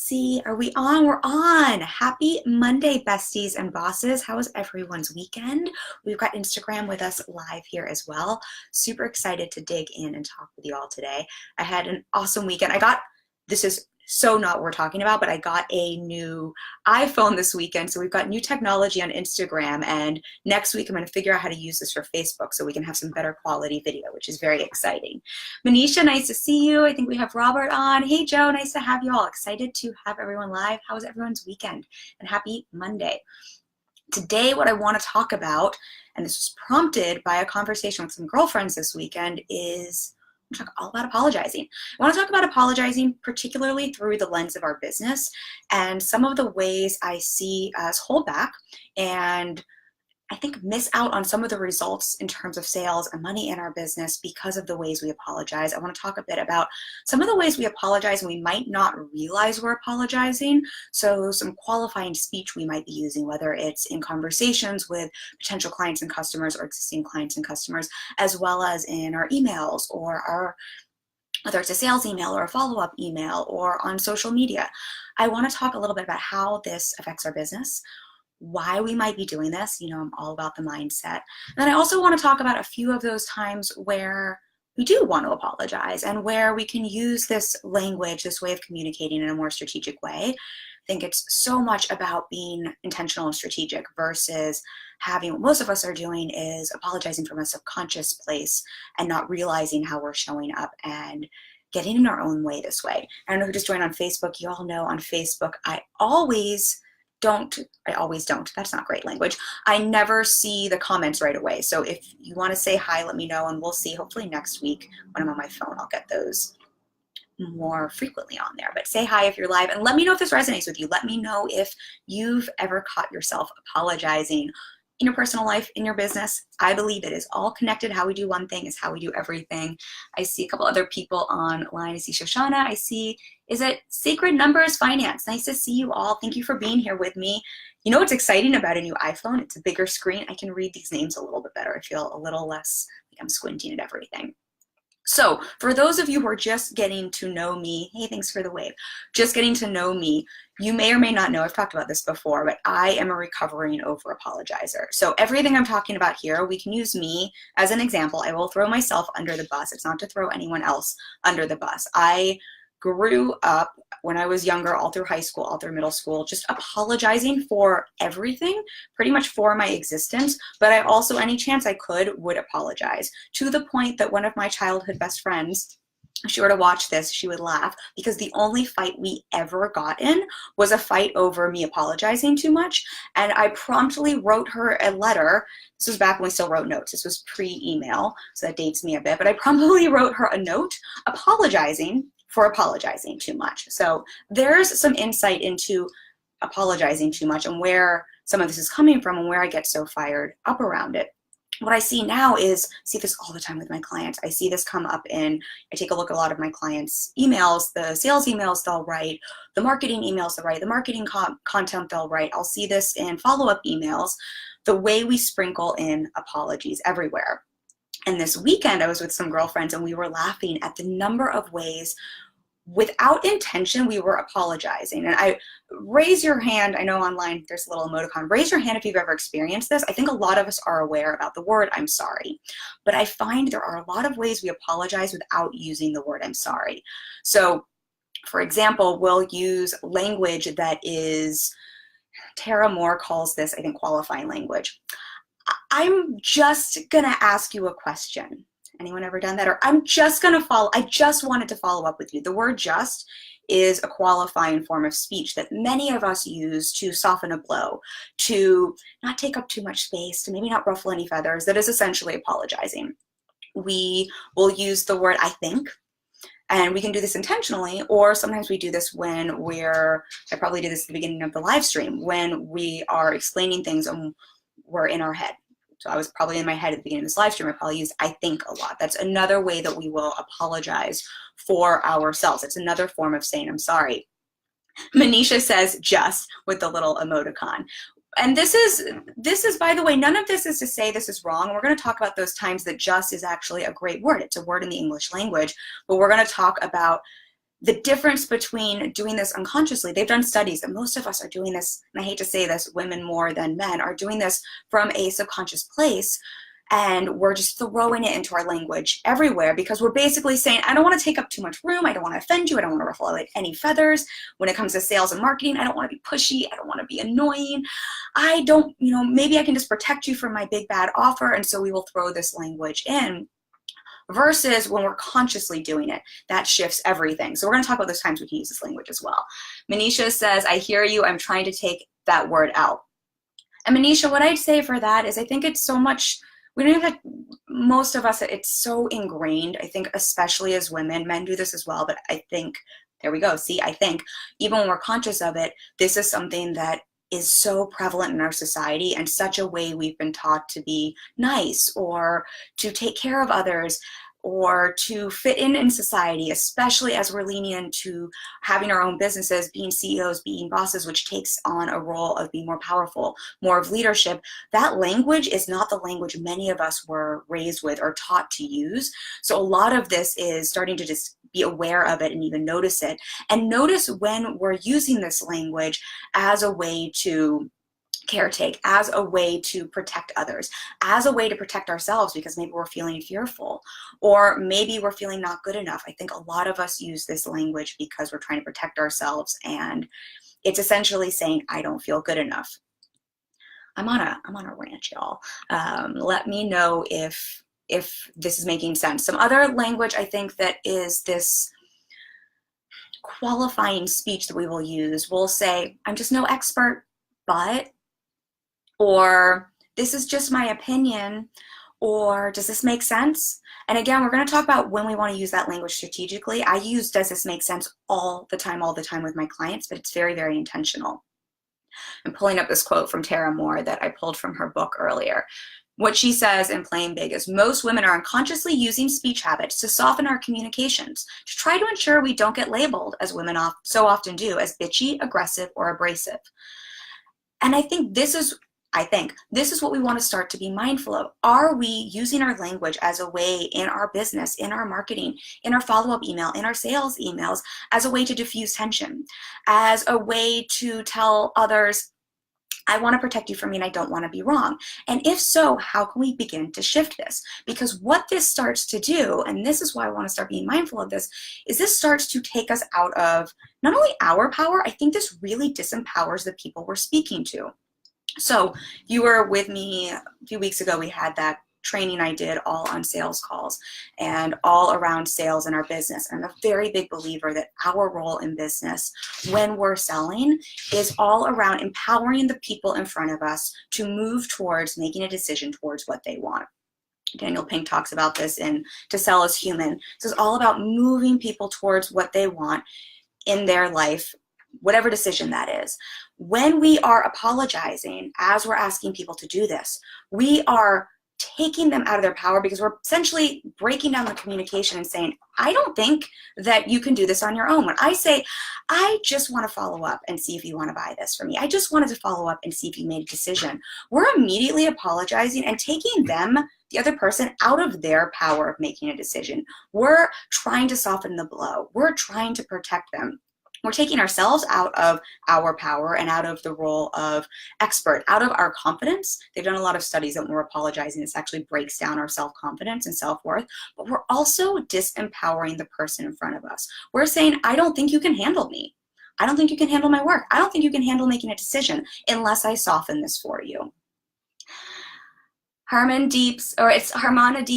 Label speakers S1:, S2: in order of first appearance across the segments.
S1: see. Are we on? We're on. Happy Monday, besties and bosses. How was everyone's weekend? We've got Instagram with us live here as well. Super excited to dig in and talk with you all today. I had an awesome weekend. This is so not what we're talking about, but I got a new iPhone this weekend. So we've got new technology on Instagram, and next week I'm going to figure out how to use this for Facebook so we can have some better quality video, which is very exciting. Manisha, nice to see you. I think we have Robert on. Hey Joe, nice to have you all. Excited to have everyone live. How was everyone's weekend? And happy Monday. Today, what I want to talk about, and this was prompted by a conversation with some girlfriends this weekend, is I want to talk all about apologizing. I want to talk about apologizing particularly through the lens of our business and some of the ways I see us hold back and I think miss out on some of the results in terms of sales and money in our business because of the ways we apologize. I want to talk a bit about some of the ways we apologize and we might not realize we're apologizing. So some qualifying speech we might be using, whether it's in conversations with potential clients and customers or existing clients and customers, as well as in our emails or whether it's a sales email or a follow-up email or on social media. I want to talk a little bit about how this affects our business, why we might be doing this. You know, I'm all about the mindset. And then I also want to talk about a few of those times where we do want to apologize and where we can use this language, this way of communicating in a more strategic way. I think it's so much about being intentional and strategic versus having what most of us are doing is apologizing from a subconscious place and not realizing how we're showing up and getting in our own way this way. I don't know who just joined on Facebook. You all know on Facebook, I always don't, that's not great language. I never see the comments right away. So if you want to say hi, let me know and we'll see. Hopefully next week when I'm on my phone, I'll get those more frequently on there. But say hi if you're live and let me know if this resonates with you. Let me know if you've ever caught yourself apologizing in your personal life, in your business. I believe it is all connected. How we do one thing is how we do everything. I see a couple other people online. I see Shoshana. I see, is it Sacred Numbers Finance? Nice to see you all. Thank you for being here with me. You know what's exciting about a new iPhone? It's a bigger screen. I can read these names a little bit better. I feel a little less like I'm squinting at everything. So for those of you who are just getting to know me, hey, thanks for the wave, just getting to know me, you may or may not know, I've talked about this before, but I am a recovering over apologizer. So everything I'm talking about here, we can use me as an example. I will throw myself under the bus. It's not to throw anyone else under the bus. I grew up when I was younger, all through high school, all through middle school, just apologizing for everything, pretty much for my existence. But I also, any chance I could, would apologize, to the point that one of my childhood best friends, if she were to watch this, she would laugh because the only fight we ever got in was a fight over me apologizing too much. And I promptly wrote her a letter. This was back when we still wrote notes. This was pre-email, so that dates me a bit. But I promptly wrote her a note apologizing for apologizing too much. So there's some insight into apologizing too much and where some of this is coming from and where I get so fired up around it. What I see now is, I see this all the time with my clients. I see this come up in, I take a look at a lot of my clients' emails, the sales emails they'll write, the marketing emails they'll write, the marketing content they'll write. I'll see this in follow-up emails, the way we sprinkle in apologies everywhere. And this weekend I was with some girlfriends and we were laughing at the number of ways without intention we were apologizing. And I raise your hand, I know online there's a little emoticon, raise your hand if you've ever experienced this. I think a lot of us are aware about the word I'm sorry, but I find there are a lot of ways we apologize without using the word I'm sorry. So for example, we'll use language that is, Tara Moore calls this, I think, qualifying language. I'm just gonna ask you a question. Anyone ever done that? Or I just wanted to follow up with you. The word just is a qualifying form of speech that many of us use to soften a blow, to not take up too much space, to maybe not ruffle any feathers. That is essentially apologizing. We will use the word I think, and we can do this intentionally, or sometimes we do this when I probably did this at the beginning of the live stream, when we are explaining things and we're in our head. So I was probably in my head at the beginning of this live stream. I probably used I think a lot. That's another way that we will apologize for ourselves. It's another form of saying I'm sorry. Manisha says just with the little emoticon. And this is, by the way, none of this is to say this is wrong. We're going to talk about those times that just is actually a great word. It's a word in the English language, but we're going to talk about the difference between doing this unconsciously, they've done studies that most of us are doing this, and I hate to say this, women more than men are doing this from a subconscious place, and we're just throwing it into our language everywhere because we're basically saying, I don't want to take up too much room, I don't want to offend you, I don't want to ruffle any feathers. When it comes to sales and marketing, I don't want to be pushy, I don't want to be annoying, I don't, maybe I can just protect you from my big bad offer, and so we will throw this language in. Versus when we're consciously doing it, that shifts everything. So we're going to talk about those times we can use this language as well. Manisha says, I hear you, I'm trying to take that word out. And Manisha, what I'd say for that is I think it's so much, we don't even have, most of us, it's so ingrained, I think, especially as women. Men do this as well, but I think, there we go, see, I think, even when we're conscious of it, this is something that is so prevalent in our society and such a way we've been taught to be nice or to take care of others or to fit in society, especially as we're leaning into having our own businesses, being CEOs, being bosses, which takes on a role of being more powerful, more of leadership. That language is not the language many of us were raised with or taught to use. So a lot of this is starting to just be aware of it and even notice it. And notice when we're using this language as a way to caretake, as a way to protect others, as a way to protect ourselves because maybe we're feeling fearful or maybe we're feeling not good enough. I think a lot of us use this language because we're trying to protect ourselves, and it's essentially saying, I don't feel good enough. I'm on a rant, y'all. Let me know if this is making sense. Some other language I think that is this qualifying speech that we will use. We'll say, I'm just no expert, but, or this is just my opinion, or does this make sense? And again, we're going to talk about when we want to use that language strategically. I use does this make sense all the time with my clients, but it's very, very intentional. I'm pulling up this quote from Tara Moore that I pulled from her book earlier. What she says in plain big is, most women are unconsciously using speech habits to soften our communications, to try to ensure we don't get labeled, as women so often do, as bitchy, aggressive, or abrasive. And I think this is what we want to start to be mindful of. Are we using our language as a way in our business, in our marketing, in our follow-up email, in our sales emails, as a way to diffuse tension, as a way to tell others, I want to protect you from me and I don't want to be wrong? And if so, how can we begin to shift this? Because what this starts to do, and this is why I want to start being mindful of this, is this starts to take us out of not only our power, I think this really disempowers the people we're speaking to. So you were with me a few weeks ago, we had that training I did all on sales calls and all around sales in our business. I'm a very big believer that our role in business when we're selling is all around empowering the people in front of us to move towards making a decision towards what they want. Daniel Pink talks about this in To Sell is Human. So it's all about moving people towards what they want in their life, whatever decision that is. When we are apologizing, as we're asking people to do this, we are taking them out of their power because we're essentially breaking down the communication and saying, I don't think that you can do this on your own. When I say, I just want to follow up and see if you want to buy this from me, I just wanted to follow up and see if you made a decision, we're immediately apologizing and taking them, the other person, out of their power of making a decision. We're trying to soften the blow. We're trying to protect them. We're taking ourselves out of our power and out of the role of expert, out of our confidence. They've done a lot of studies that when we're apologizing, this actually breaks down our self-confidence and self-worth, but we're also disempowering the person in front of us. We're saying, I don't think you can handle me. I don't think you can handle my work. I don't think you can handle making a decision unless I soften this for you. Harmana Deep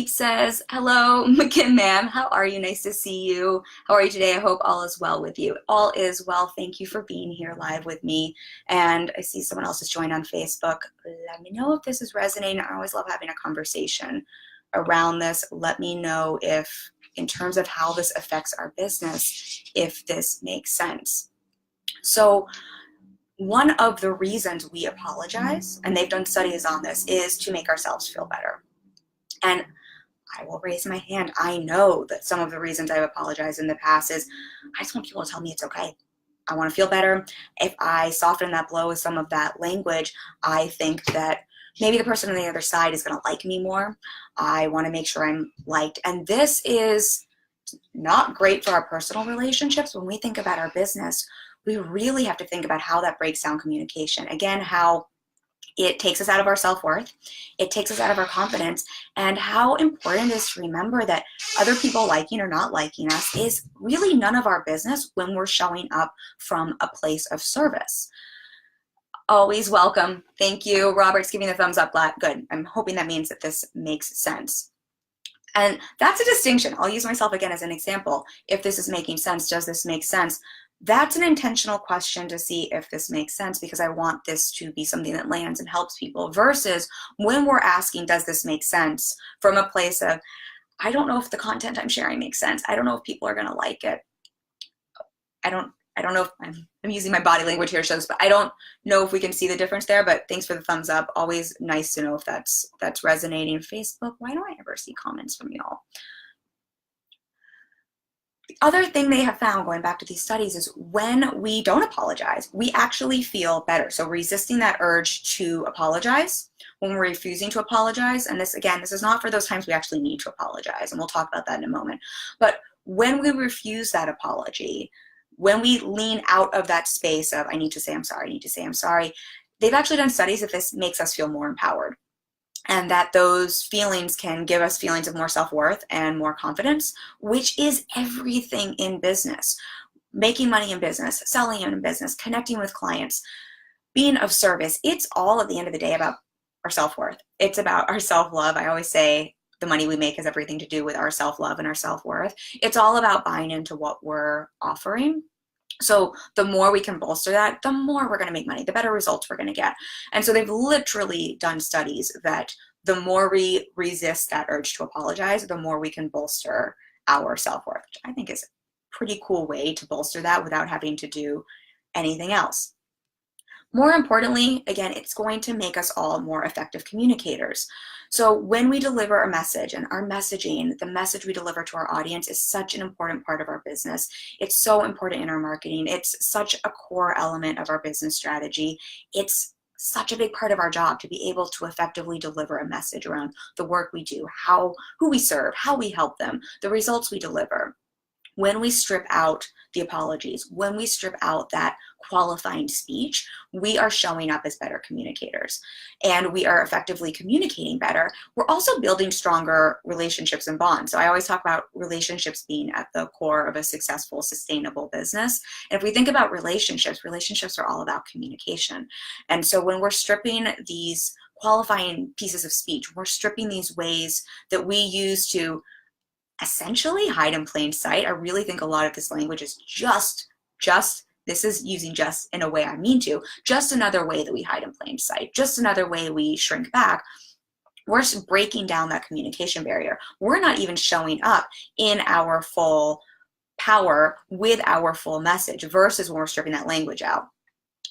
S1: says, hello, McKim ma'am, how are you? Nice to see you. How are you today? I hope all is well with you. All is well. Thank you for being here live with me. And I see someone else has joined on Facebook. Let me know if this is resonating. I always love having a conversation around this. Let me know if, in terms of how this affects our business, if this makes sense. So, one of the reasons we apologize, and they've done studies on this, is to make ourselves feel better. And I will raise my hand. I know that some of the reasons I've apologized in the past is I just want people to tell me it's okay. I want to feel better. If I soften that blow with some of that language, I think that maybe the person on the other side is going to like me more. I want to make sure I'm liked. And this is not great for our personal relationships. When we think about our business, we really have to think about how that breaks down communication. Again, how it takes us out of our self-worth, it takes us out of our confidence, and how important it is to remember that other people liking or not liking us is really none of our business when we're showing up from a place of service. Always welcome. Thank you. Robert's giving the thumbs up. Good. I'm hoping that means that this makes sense. And that's a distinction. I'll use myself again as an example. If this is making sense, does this make sense? That's an intentional question to see if this makes sense, because I want this to be something that lands and helps people, versus when we're asking, does this make sense, from a place of, I don't know if the content I'm sharing makes sense. I don't know if people are going to like it. I don't know if I'm using my body language here, shows, but I don't know if we can see the difference there. But thanks for the thumbs up. Always nice to know if that's resonating. Facebook, why don't I ever see comments from y'all? The other thing they have found, going back to these studies, is when we don't apologize, we actually feel better. So resisting that urge to apologize, when we're refusing to apologize, and this, again, this is not for those times we actually need to apologize, and we'll talk about that in a moment. But when we refuse that apology, when we lean out of that space of, I need to say I'm sorry, I need to say I'm sorry, they've actually done studies that this makes us feel more empowered, and that those feelings can give us feelings of more self-worth and more confidence, which is everything in business. Making money in business, selling in business, connecting with clients, being of service, it's all at the end of the day about our self-worth. It's about our self-love. I always say the money we make has everything to do with our self-love and our self-worth. It's all about buying into what we're offering. So the more we can bolster that, the more we're going to make money, the better results we're going to get. And so they've literally done studies that the more we resist that urge to apologize, the more we can bolster our self-worth, which I think is a pretty cool way to bolster that without having to do anything else. More importantly, again, it's going to make us all more effective communicators. So when we deliver a message, and our messaging, the message we deliver to our audience, is such an important part of our business. It's so important in our marketing. It's such a core element of our business strategy. It's such a big part of our job to be able to effectively deliver a message around the work we do, who we serve, how we help them, the results we deliver. When we strip out the apologies, when we strip out that qualifying speech, we are showing up as better communicators, and we are effectively communicating better. We're also building stronger relationships and bonds. So I always talk about relationships being at the core of a successful, sustainable business. And if we think about relationships, relationships are all about communication. And so when we're stripping these qualifying pieces of speech, we're stripping these ways that we use to essentially hide in plain sight. I really think a lot of this language is just, this is using just in a way I mean to, just another way that we hide in plain sight, just another way we shrink back. We're just breaking down that communication barrier. We're not even showing up in our full power with our full message, versus when we're stripping that language out.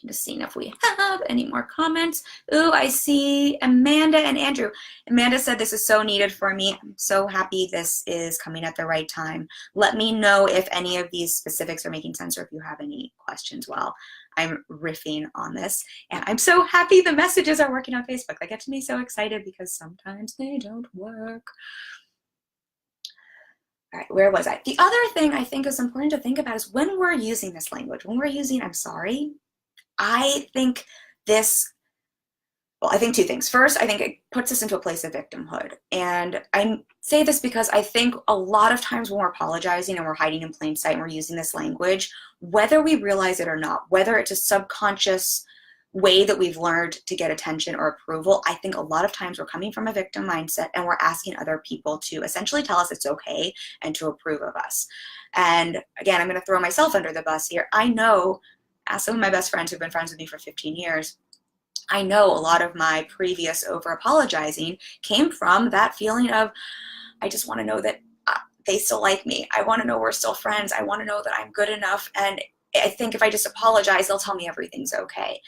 S1: Just seeing if we have any more comments. Ooh, I see Amanda and Andrew. Amanda said, this is so needed for me. I'm so happy this is coming at the right time. Let me know if any of these specifics are making sense, or if you have any questions while I'm riffing on this. And I'm so happy the messages are working on Facebook. That gets me so excited, because sometimes they don't work. All right, where was I? The other thing I think is important to think about is when we're using this language, when we're using I'm sorry, I think I think two things. First, I think it puts us into a place of victimhood. And I say this because I think a lot of times when we're apologizing and we're hiding in plain sight and we're using this language, whether we realize it or not, whether it's a subconscious way that we've learned to get attention or approval, I think a lot of times we're coming from a victim mindset and we're asking other people to essentially tell us it's okay and to approve of us. And again, I'm going to throw myself under the bus here. I know, as some of my best friends who've been friends with me for 15 years, I know a lot of my previous over-apologizing came from that feeling of, I just want to know that they still like me. I want to know we're still friends. I want to know that I'm good enough. And I think if I just apologize, they'll tell me everything's okay.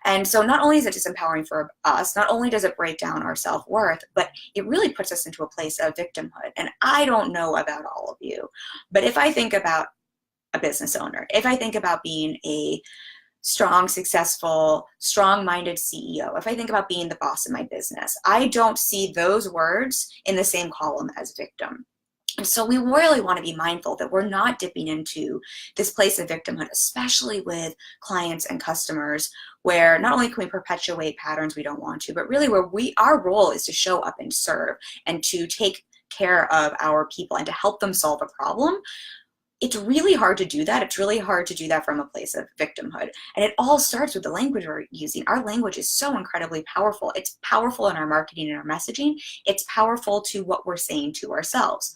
S1: And so not only is it disempowering for us, not only does it break down our self-worth, but it really puts us into a place of victimhood. And I don't know about all of you, but if I think about a business owner, if I think about being a strong, successful, strong-minded CEO, if I think about being the boss of my business, I don't see those words in the same column as victim. And so we really want to be mindful that we're not dipping into this place of victimhood, especially with clients and customers, where not only can we perpetuate patterns we don't want to, but really where our role is to show up and serve and to take care of our people and to help them solve a problem. It's really hard to do that. It's really hard to do that from a place of victimhood. And it all starts with the language we're using. Our language is so incredibly powerful. It's powerful in our marketing and our messaging. It's powerful to what we're saying to ourselves.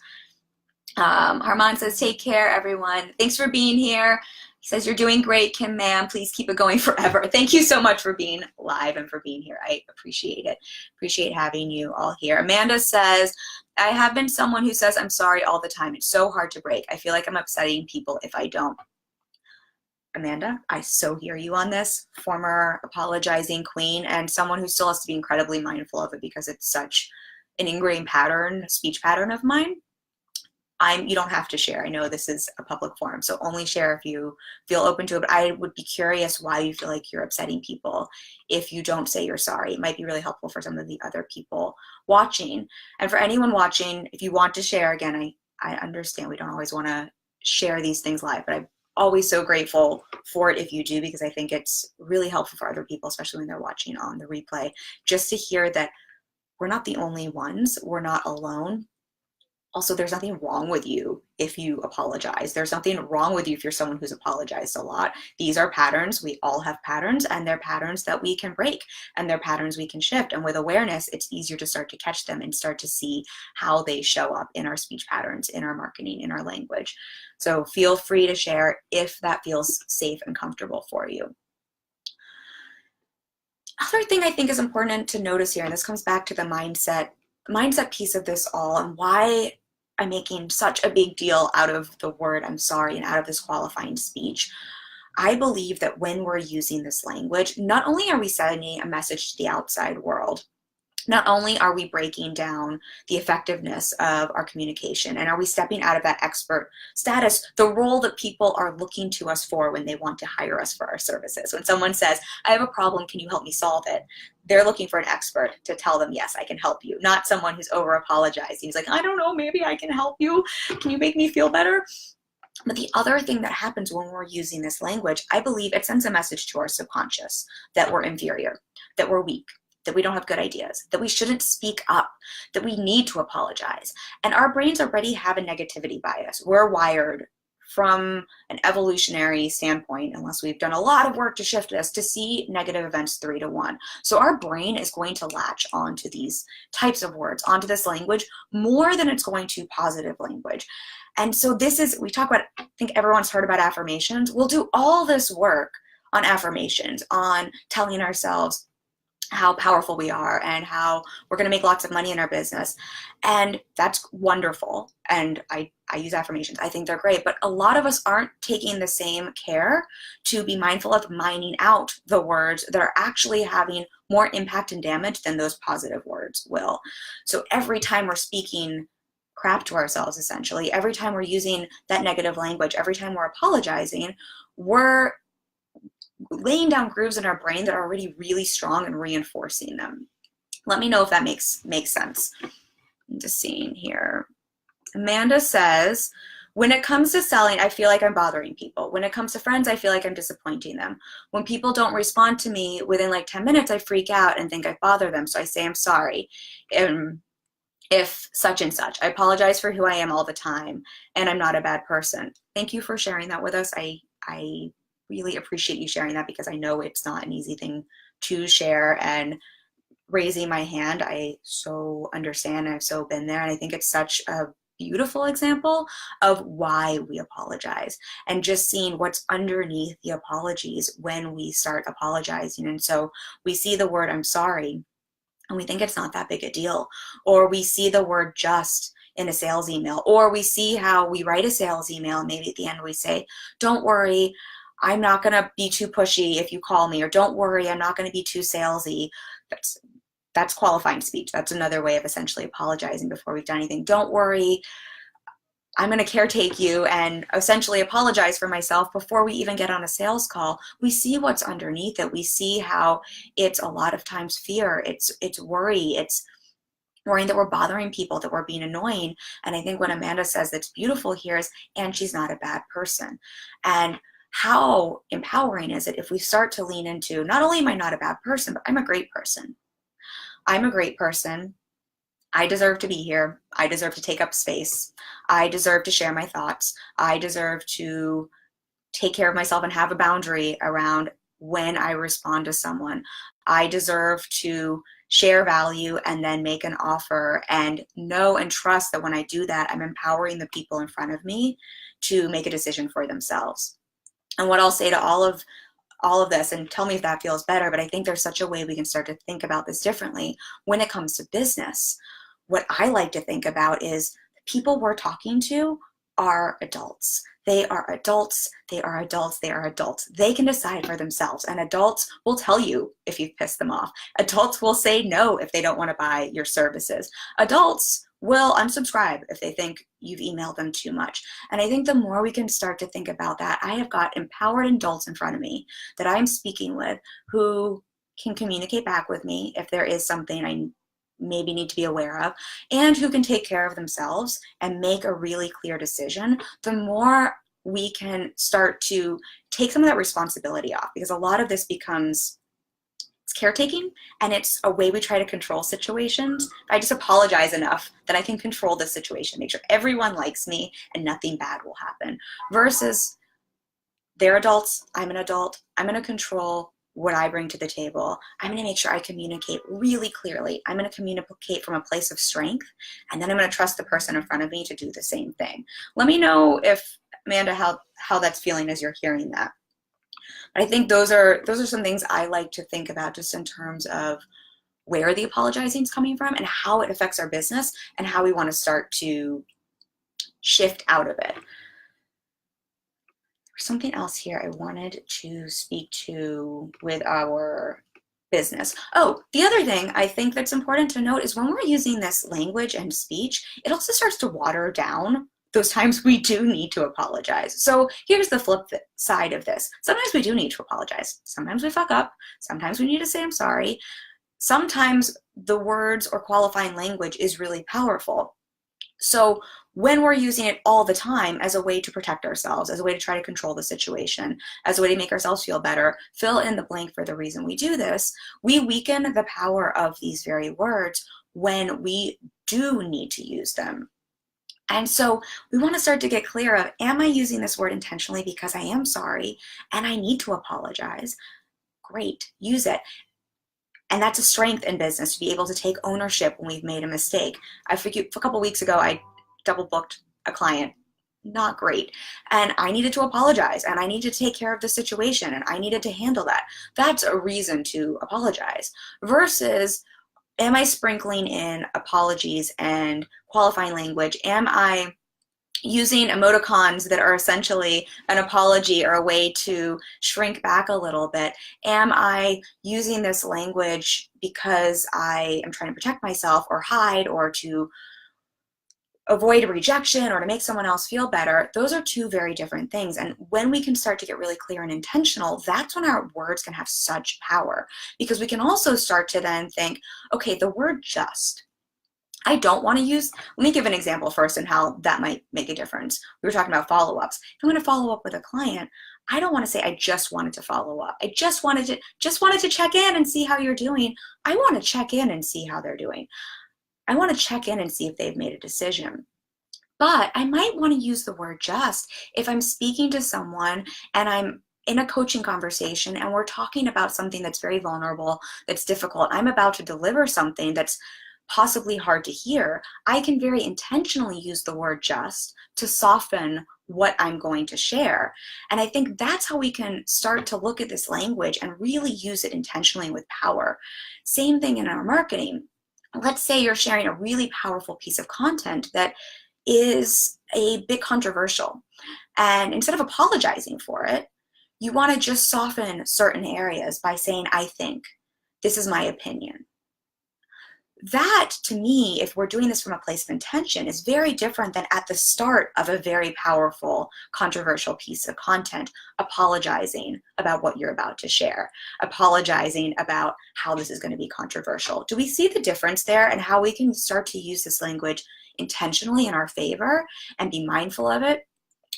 S1: Harman says, take care, everyone. Thanks for being here. He says, you're doing great, Kim, ma'am. Please keep it going forever. Thank you so much for being live and for being here. I appreciate it. Appreciate having you all here. Amanda says, I have been someone who says I'm sorry all the time. It's so hard to break. I feel like I'm upsetting people if I don't. Amanda, I so hear you on this. Former apologizing queen and someone who still has to be incredibly mindful of it because it's such an ingrained pattern, speech pattern of mine. You don't have to share. I know this is a public forum, so only share if you feel open to it. But I would be curious why you feel like you're upsetting people if you don't say you're sorry. It might be really helpful for some of the other people watching. And for anyone watching, if you want to share, again, I understand we don't always want to share these things live, but I'm always so grateful for it if you do, because I think it's really helpful for other people, especially when they're watching on the replay, just to hear that we're not the only ones, we're not alone. Also, there's nothing wrong with you if you apologize. There's nothing wrong with you if you're someone who's apologized a lot. These are patterns. We all have patterns, and they're patterns that we can break, and they're patterns we can shift. And with awareness, it's easier to start to catch them and start to see how they show up in our speech patterns, in our marketing, in our language. So feel free to share if that feels safe and comfortable for you. Other thing I think is important to notice here, and this comes back to the mindset piece of this all, and why I'm making such a big deal out of the word I'm sorry and out of this qualifying speech. I believe that when we're using this language, not only are we sending a message to the outside world, not only are we breaking down the effectiveness of our communication and are we stepping out of that expert status, the role that people are looking to us for when they want to hire us for our services. When someone says, I have a problem, can you help me solve it? They're looking for an expert to tell them, yes, I can help you, not someone who's over apologizing. He's like, I don't know, maybe I can help you. Can you make me feel better? But the other thing that happens when we're using this language, I believe it sends a message to our subconscious that we're inferior, that we're weak, that we don't have good ideas, that we shouldn't speak up, that we need to apologize. And our brains already have a negativity bias. We're wired from an evolutionary standpoint, unless we've done a lot of work to shift this, to see negative events 3 to 1. So our brain is going to latch onto these types of words, onto this language, more than it's going to positive language. And so this is, we talk about, I think everyone's heard about affirmations. We'll do all this work on affirmations, on telling ourselves how powerful we are and how we're going to make lots of money in our business. And that's wonderful. And I use affirmations. I think they're great. But a lot of us aren't taking the same care to be mindful of mining out the words that are actually having more impact and damage than those positive words will. So every time we're speaking crap to ourselves, essentially, every time we're using that negative language, every time we're apologizing, we're laying down grooves in our brain that are already really strong and reinforcing them. Let me know if that makes sense. I'm just seeing here. Amanda says, when it comes to selling, I feel like I'm bothering people. When it comes to friends, I feel like I'm disappointing them. When people don't respond to me within like 10 minutes, I freak out and think I bother them. So I say I'm sorry. If such and such. I apologize for who I am all the time, and I'm not a bad person. Thank you for sharing that with us. I really appreciate you sharing that, because I know it's not an easy thing to share, and raising my hand, I so understand. I've so been there, and I think it's such a beautiful example of why we apologize, and just seeing what's underneath the apologies when we start apologizing. And so we see the word I'm sorry, and we think it's not that big a deal, or we see the word just in a sales email, or we see how we write a sales email and maybe at the end we say, don't worry, I'm not going to be too pushy if you call me, or don't worry, I'm not going to be too salesy. That's qualifying speech. That's another way of essentially apologizing before we've done anything. Don't worry, I'm going to caretake you and essentially apologize for myself before we even get on a sales call. We see what's underneath it. We see how it's a lot of times fear, it's worry, it's worrying that we're bothering people, that we're being annoying. And I think what Amanda says that's beautiful here is, and she's not a bad person. And how empowering is it if we start to lean into, not only am I not a bad person, but I'm a great person. I'm a great person. I deserve to be here. I deserve to take up space. I deserve to share my thoughts. I deserve to take care of myself and have a boundary around when I respond to someone. I deserve to share value and then make an offer, and know and trust that when I do that, I'm empowering the people in front of me to make a decision for themselves. And what I'll say to all of this, and tell me if that feels better, but I think there's such a way we can start to think about this differently when it comes to business. What I like to think about is people we're talking to are adults. They are adults, they are adults, they are adults. They can decide for themselves, and adults will tell you if you've pissed them off. Adults will say no if they don't want to buy your services. Adults will unsubscribe if they think you've emailed them too much. And I think the more we can start to think about that, I have got empowered adults in front of me that I'm speaking with who can communicate back with me if there is something I maybe need to be aware of, and who can take care of themselves and make a really clear decision, the more we can start to take some of that responsibility off. Because a lot of this becomes, it's caretaking, and it's a way we try to control situations. I just apologize enough that I can control the situation, make sure everyone likes me and nothing bad will happen. Versus they're adults, I'm an adult, I'm going to control what I bring to the table. I'm going to make sure I communicate really clearly. I'm going to communicate from a place of strength, and then I'm going to trust the person in front of me to do the same thing. Let me know if, Amanda, how that's feeling as you're hearing that. But I think those are some things I like to think about, just in terms of where the apologizing is coming from and how it affects our business and how we want to start to shift out of it. Something else here I wanted to speak to with our business. Oh, the other thing I think that's important to note is when we're using this language and speech, it also starts to water down those times we do need to apologize. So here's the flip side of this. Sometimes we do need to apologize. Sometimes we fuck up. Sometimes we need to say I'm sorry. Sometimes the words or qualifying language is really powerful. So when we're using it all the time as a way to protect ourselves, as a way to try to control the situation, as a way to make ourselves feel better, fill in the blank for the reason we do this, we weaken the power of these very words when we do need to use them. And so we want to start to get clear of, am I using this word intentionally because I am sorry and I need to apologize? Great, use it. And that's a strength in business, to be able to take ownership when we've made a mistake. A couple weeks ago, I double booked a client. Not great. And I needed to apologize, and I needed to take care of the situation, and I needed to handle that. That's a reason to apologize. Versus, am I sprinkling in apologies and qualifying language? Am I using emoticons that are essentially an apology or a way to shrink back a little bit? Am I using this language because I am trying to protect myself or hide or to avoid a rejection or to make someone else feel better? Those are two very different things. And when we can start to get really clear and intentional, that's when our words can have such power, because we can also start to then think, okay, the word just, I don't want to use, let me give an example first and how that might make a difference. We were talking about follow-ups. If I'm going to follow up with a client, I don't want to say I just wanted to follow up. I just wanted to check in and see how you're doing. I want to check in and see how they're doing. I want to check in and see if they've made a decision. But I might want to use the word just if I'm speaking to someone and I'm in a coaching conversation and we're talking about something that's very vulnerable, that's difficult. I'm about to deliver something that's possibly hard to hear. I can very intentionally use the word just to soften what I'm going to share. And I think that's how we can start to look at this language and really use it intentionally with power. Same thing in our marketing. Let's say you're sharing a really powerful piece of content that is a bit controversial. And instead of apologizing for it, you want to just soften certain areas by saying, I think, this is my opinion. That, to me, if we're doing this from a place of intention, is very different than at the start of a very powerful, controversial piece of content, apologizing about what you're about to share, apologizing about how this is going to be controversial. Do we see the difference there, and how we can start to use this language intentionally in our favor and be mindful of it,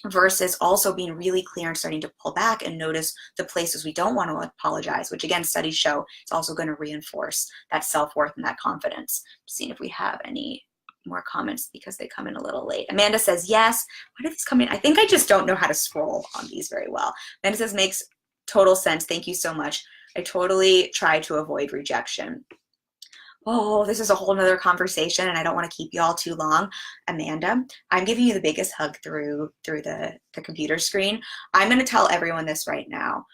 S1: versus also being really clear and starting to pull back and notice the places we don't want to apologize, which again, studies show it's also going to reinforce that self-worth and that confidence. Just seeing if we have any more comments because they come in a little late. Amanda says, yes. Why do these come in? I think I just don't know how to scroll on these very well. Amanda says, makes total sense. Thank you so much. I totally try to avoid rejection. Oh, this is a whole nother conversation, and I don't want to keep you all too long. Amanda, I'm giving you the biggest hug through the computer screen. I'm going to tell everyone this right now.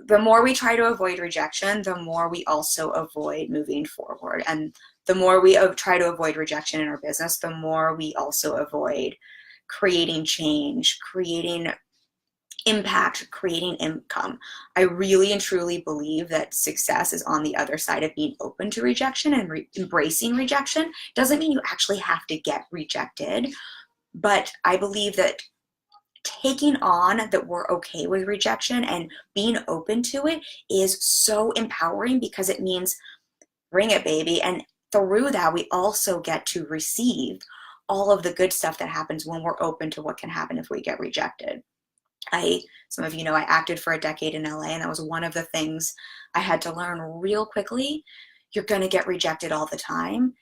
S1: The more we try to avoid rejection, the more we also avoid moving forward. And the more we try to avoid rejection in our business, the more we also avoid creating change, creating impact, creating income. I really and truly believe that success is on the other side of being open to rejection and embracing rejection. Doesn't mean you actually have to get rejected, but I believe that taking on that we're okay with rejection and being open to it is so empowering, because it means bring it, baby. And through that, we also get to receive all of the good stuff that happens when we're open to what can happen if we get rejected. Some of you know I acted for a decade in LA, and that was one of the things I had to learn real quickly. You're going to get rejected all the time.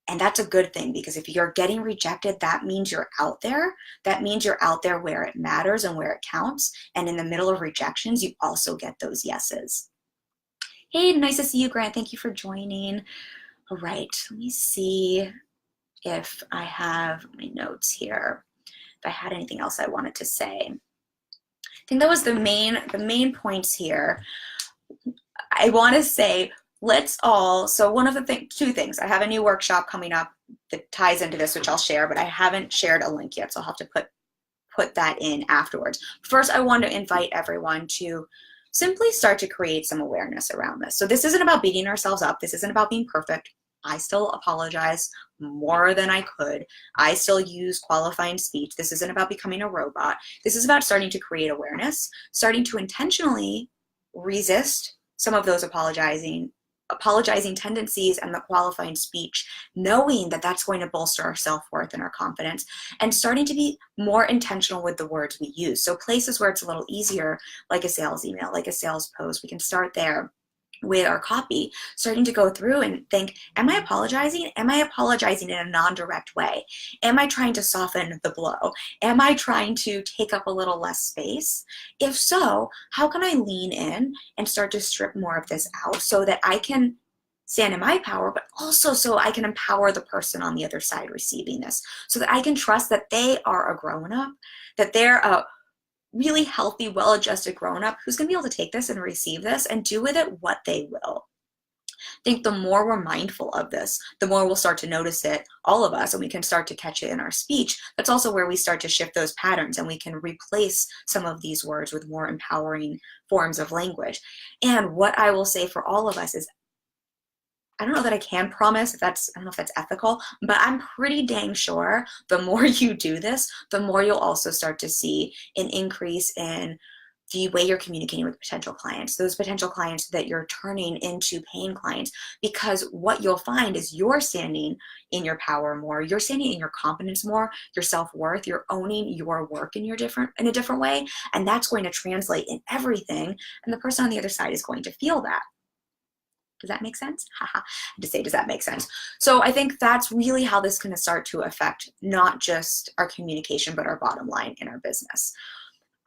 S1: And that's a good thing, because if you're getting rejected, that means you're out there. That means you're out there where it matters and where it counts. And in the middle of rejections, you also get those yeses. Hey, nice to see you, Grant. Thank you for joining. All right, let me see if I have my notes here, if I had anything else I wanted to say. I think that was the main points here. I want to say, let's all, so one of the two things, I have a new workshop coming up that ties into this, which I'll share, but I haven't shared a link yet, so I'll have to put that in afterwards. First, I want to invite everyone to simply start to create some awareness around this. So this isn't about beating ourselves up. This isn't about being perfect. I still apologize more than I could. I still use qualifying speech. This isn't about becoming a robot. This is about starting to create awareness, starting to intentionally resist some of those apologizing tendencies and the qualifying speech, knowing that that's going to bolster our self-worth and our confidence, and starting to be more intentional with the words we use. So places where it's a little easier, like a sales email, like a sales post, we can start there with our copy, starting to go through and think, am I apologizing? Am I apologizing in a non-direct way? Am I trying to soften the blow? Am I trying to take up a little less space? If so, how can I lean in and start to strip more of this out so that I can stand in my power, but also so I can empower the person on the other side receiving this, so that I can trust that they are a grown-up, that they're a really healthy, well-adjusted grown-up who's going to be able to take this and receive this and do with it what they will. I think the more we're mindful of this, the more we'll start to notice it, all of us, and we can start to catch it in our speech. That's also where we start to shift those patterns, and we can replace some of these words with more empowering forms of language. And what I will say for all of us is, I don't know that I can promise if that's, I don't know if that's ethical, but I'm pretty dang sure the more you do this, the more you'll also start to see an increase in the way you're communicating with potential clients, those potential clients that you're turning into paying clients, because what you'll find is you're standing in your power more, you're standing in your confidence more, your self-worth, you're owning your work in a different way, and that's going to translate in everything, and the person on the other side is going to feel that. Does that make sense? Haha. To say, does that make sense? So I think that's really how this can start to affect not just our communication, but our bottom line in our business.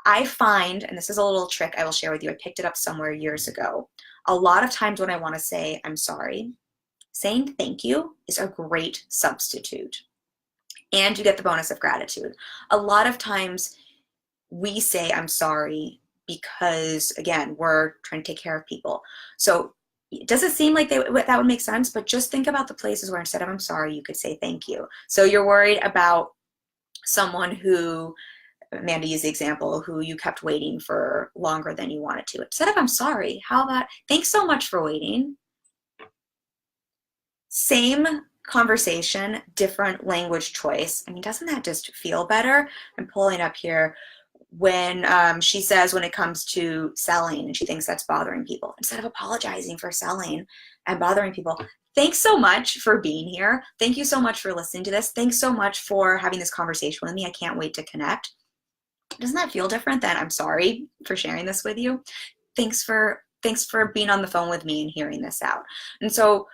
S1: I find, and this is a little trick I will share with you, I picked it up somewhere years ago. A lot of times when I want to say I'm sorry, saying thank you is a great substitute. And you get the bonus of gratitude. A lot of times we say I'm sorry because, again, we're trying to take care of people. So it doesn't seem like that would make sense, but just think about the places where instead of I'm sorry, you could say thank you. So you're worried about someone who, Amanda used the example, who you kept waiting for longer than you wanted to. Instead of I'm sorry, how about thanks so much for waiting. Same conversation, different language choice. I mean, doesn't that just feel better? I'm pulling up here when she says when it comes to selling and she thinks that's bothering people, instead of apologizing for selling and bothering people. Thanks so much for being here. Thank you so much for listening to this. Thanks so much for having this conversation with me. I can't wait to connect. Doesn't that feel different than I'm sorry for sharing this with you? Thanks for being on the phone with me and hearing this out. And so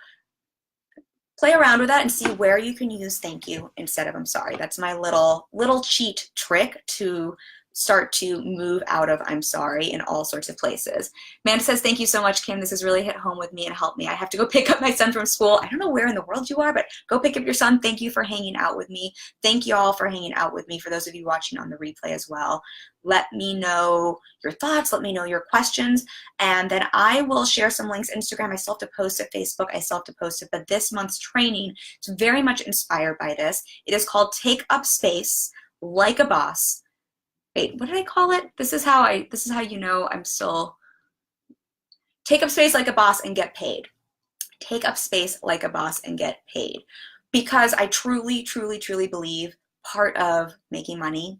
S1: play around with that and see where you can use thank you instead of I'm sorry. That's my little cheat trick to start to move out of I'm sorry in all sorts of places. Amanda says, thank you so much, Kim. This has really hit home with me and helped me. I have to go pick up my son from school. I don't know where in the world you are, but go pick up your son. Thank you for hanging out with me. Thank you all for hanging out with me. For those of you watching on the replay as well, let me know your thoughts. Let me know your questions. And then I will share some links. Instagram, I still have to post it. Facebook, I still have to post it. But this month's training is very much inspired by this. It is called Take Up Space Like a Boss. Wait, what did I call it? This is how you know I'm still. Take up space like a boss and get paid. Take up space like a boss and get paid. Because I truly, truly, truly believe part of making money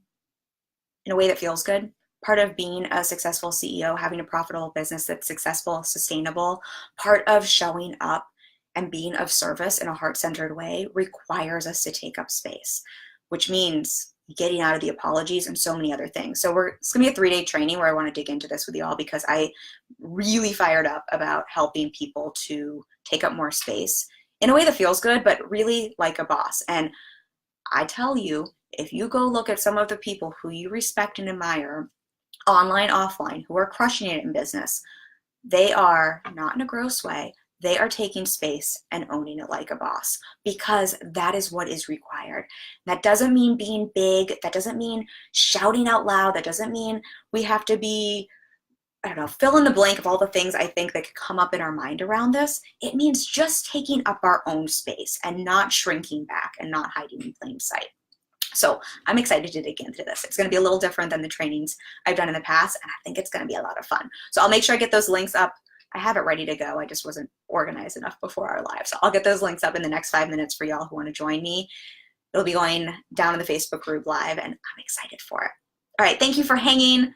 S1: in a way that feels good, part of being a successful CEO, having a profitable business that's successful, sustainable, part of showing up and being of service in a heart-centered way requires us to take up space, which means getting out of the apologies and so many other things. So it's gonna be a 3-day training where I want to dig into this with you all because I really fired up about helping people to take up more space in a way that feels good, but really like a boss. And I tell you, if you go look at some of the people who you respect and admire, online, offline, who are crushing it in business, they are, not in a gross way, they are taking space and owning it like a boss because that is what is required. That doesn't mean being big. That doesn't mean shouting out loud. That doesn't mean we have to be, I don't know, fill in the blank of all the things I think that could come up in our mind around this. It means just taking up our own space and not shrinking back and not hiding in plain sight. So I'm excited to dig into this. It's going to be a little different than the trainings I've done in the past, and I think it's going to be a lot of fun. So I'll make sure I get those links up. I have it ready to go. I just wasn't organized enough before our live. So I'll get those links up in the next 5 minutes for y'all who want to join me. It'll be going down in the Facebook group live, and I'm excited for it. All right, thank you for hanging.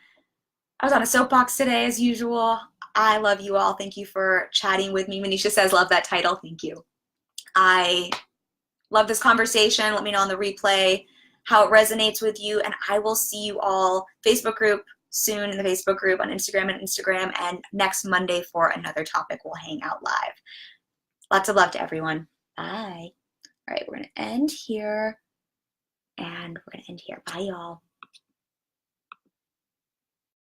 S1: I was on a soapbox today as usual. I love you all. Thank you for chatting with me. Manisha says, love that title. Thank you. I love this conversation. Let me know on the replay how it resonates with you, and I will see you all Facebook group soon in the Facebook group, on Instagram and next Monday for another topic. We'll hang out live. Lots of love to everyone. Bye. All right, we're gonna end here and we're gonna end here. Bye, y'all.